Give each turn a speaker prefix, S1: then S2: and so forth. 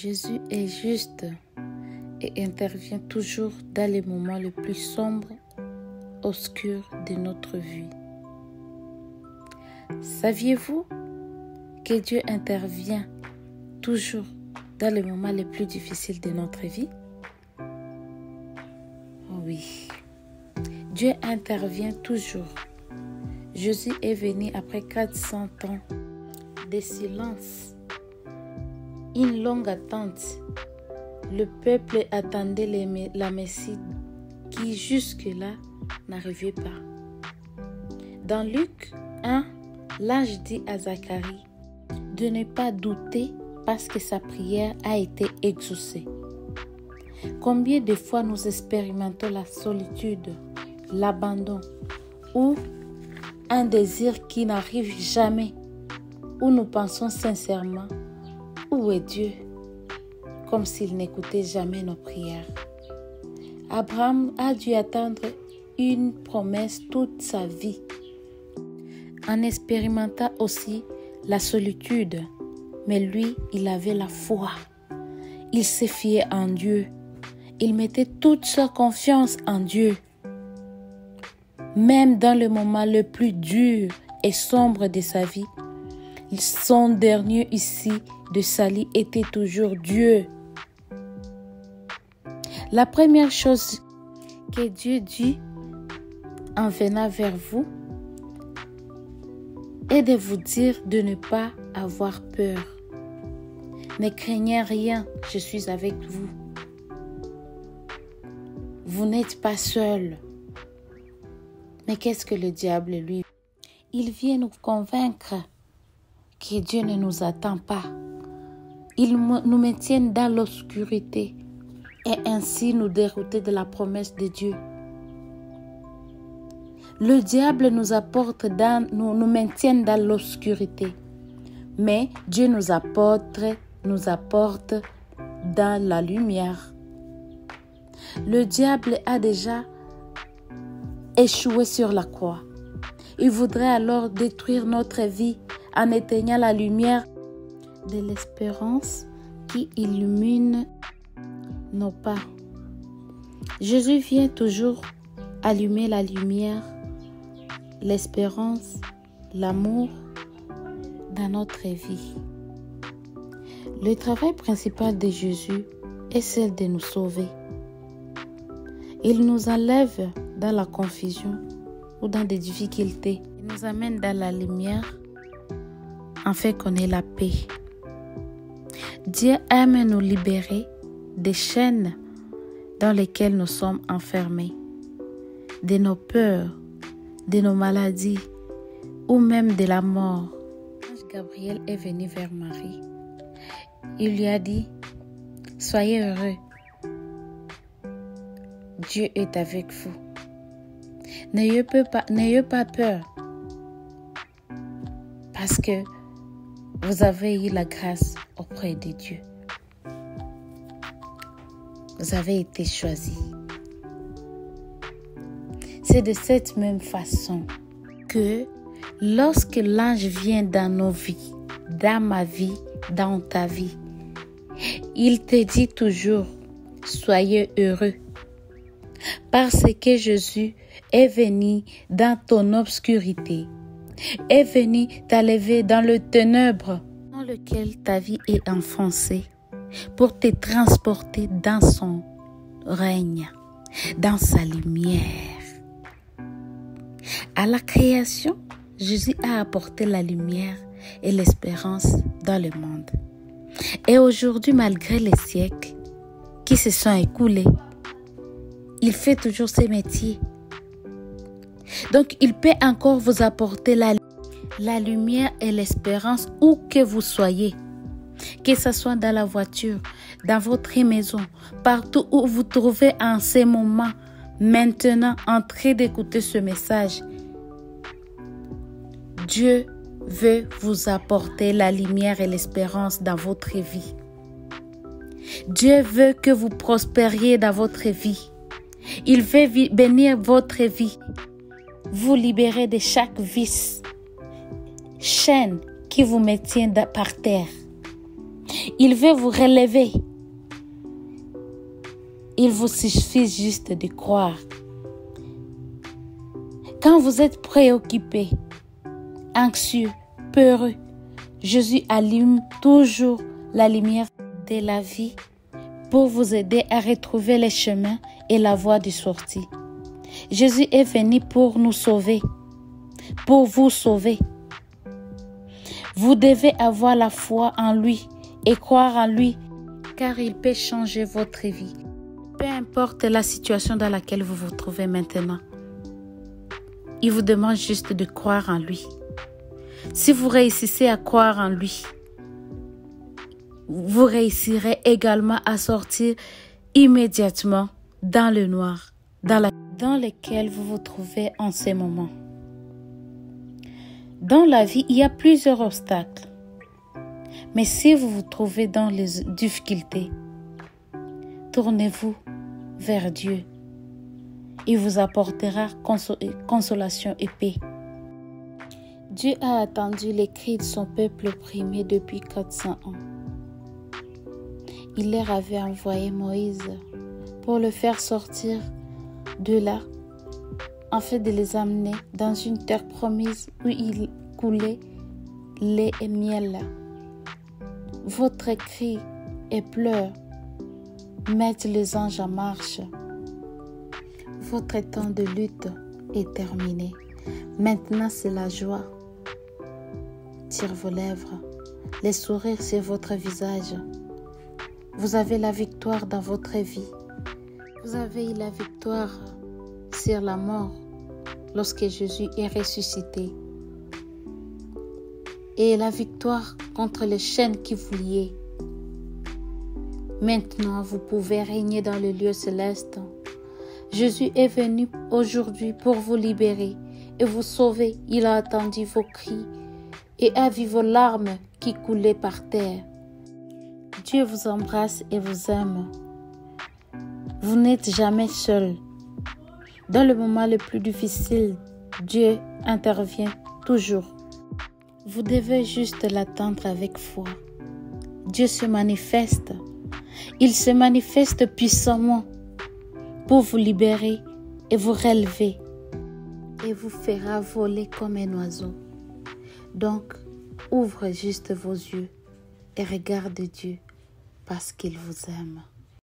S1: Jésus est juste et intervient toujours dans les moments les plus sombres, obscurs de notre vie. Saviez-vous que Dieu intervient toujours dans les moments les plus difficiles de notre vie? Oui, Dieu intervient toujours. Jésus est venu après 400 ans de silence, une longue attente. Le peuple attendait la Messie qui jusque-là n'arrivait pas. Dans Luc 1, l'ange dit à Zacharie de ne pas douter parce que sa prière a été exaucée. Combien de fois nous expérimentons la solitude, l'abandon ou un désir qui n'arrive jamais, où nous pensons sincèrement, où est Dieu? Comme s'il n'écoutait jamais nos prières. Abraham a dû attendre une promesse toute sa vie. En expérimentant aussi la solitude, mais lui, il avait la foi. Il se fiait en Dieu. Il mettait toute sa confiance en Dieu. Même dans le moment le plus dur et sombre de sa vie, son dernier ici de salut était toujours Dieu. La première chose que Dieu dit en venant vers vous est de vous dire de ne pas avoir peur. Ne craignez rien, je suis avec vous. Vous n'êtes pas seul. Mais qu'est-ce que le diable, lui? Il vient nous convaincre que Dieu ne nous attend pas. Il nous maintient dans l'obscurité et ainsi nous dérouter de la promesse de Dieu. Le diable nous maintient dans l'obscurité, mais Dieu nous apporte dans la lumière. Le diable a déjà échoué sur la croix. Il voudrait alors détruire notre vie en éteignant la lumière de l'espérance qui illumine nos pas. Jésus vient toujours allumer la lumière, l'espérance, l'amour dans notre vie. Le travail principal de Jésus est celle de nous sauver. Il nous enlève dans la confusion ou dans des difficultés. Il nous amène dans la lumière afin qu'on ait la paix. Dieu aime nous libérer des chaînes dans lesquelles nous sommes enfermés, de nos peurs, de nos maladies ou même de la mort. L'ange Gabriel est venu vers Marie. Il lui a dit, « Soyez heureux. Dieu est avec vous. N'ayez pas peur parce que vous avez eu la grâce auprès de Dieu. Vous avez été choisi. » C'est de cette même façon que lorsque l'ange vient dans nos vies, dans ma vie, dans ta vie, il te dit toujours, soyez heureux. Parce que Jésus est venu dans ton obscurité, est venu t'enlever dans le ténèbre dans lequel ta vie est enfoncée pour te transporter dans son règne, dans sa lumière. À la création, Jésus a apporté la lumière et l'espérance dans le monde. Et aujourd'hui, malgré les siècles qui se sont écoulés, il fait toujours ses métiers. Donc, il peut encore vous apporter la lumière et l'espérance où que vous soyez. Que ce soit dans la voiture, dans votre maison, partout où vous trouvez en ce moment, maintenant, en train d'écouter ce message. Dieu veut vous apporter la lumière et l'espérance dans votre vie. Dieu veut que vous prospériez dans votre vie. Il veut bénir votre vie, vous libérer de chaque vice, chaîne qui vous maintient par terre. Il veut vous relever. Il vous suffit juste de croire. Quand vous êtes préoccupé, anxieux, peureux, Jésus allume toujours la lumière de la vie pour vous aider à retrouver les chemins et la voie de sortie. Jésus est venu pour nous sauver, pour vous sauver. Vous devez avoir la foi en lui et croire en lui, car il peut changer votre vie. Peu importe la situation dans laquelle vous vous trouvez maintenant, il vous demande juste de croire en lui. Si vous réussissez à croire en lui, vous réussirez également à sortir immédiatement dans le noir, dans lequel vous vous trouvez en ce moment. Dans la vie, il y a plusieurs obstacles. Mais si vous vous trouvez dans les difficultés, tournez-vous vers Dieu. Il vous apportera consolation et paix. Dieu a attendu les cris de son peuple opprimé depuis 400 ans. Il leur avait envoyé Moïse pour le faire sortir de là, afin de les amener dans une terre promise où il coulait lait et miel. Votre cri et pleurs mettent les anges en marche. Votre temps de lutte est terminé. Maintenant, c'est la joie. Tire vos lèvres, les sourires sur votre visage. Vous avez la victoire dans votre vie. Vous avez eu la victoire sur la mort lorsque Jésus est ressuscité. Et la victoire contre les chaînes qui vous liaient. Maintenant, vous pouvez régner dans le lieu céleste. Jésus est venu aujourd'hui pour vous libérer et vous sauver. Il a entendu vos cris et a vu vos larmes qui coulaient par terre. Dieu vous embrasse et vous aime. Vous n'êtes jamais seul. Dans le moment le plus difficile, Dieu intervient toujours. Vous devez juste l'attendre avec foi. Dieu se manifeste. Il se manifeste puissamment pour vous libérer et vous relever et vous fera voler comme un oiseau. Donc, ouvrez juste vos yeux et regardez Dieu parce qu'il vous aime.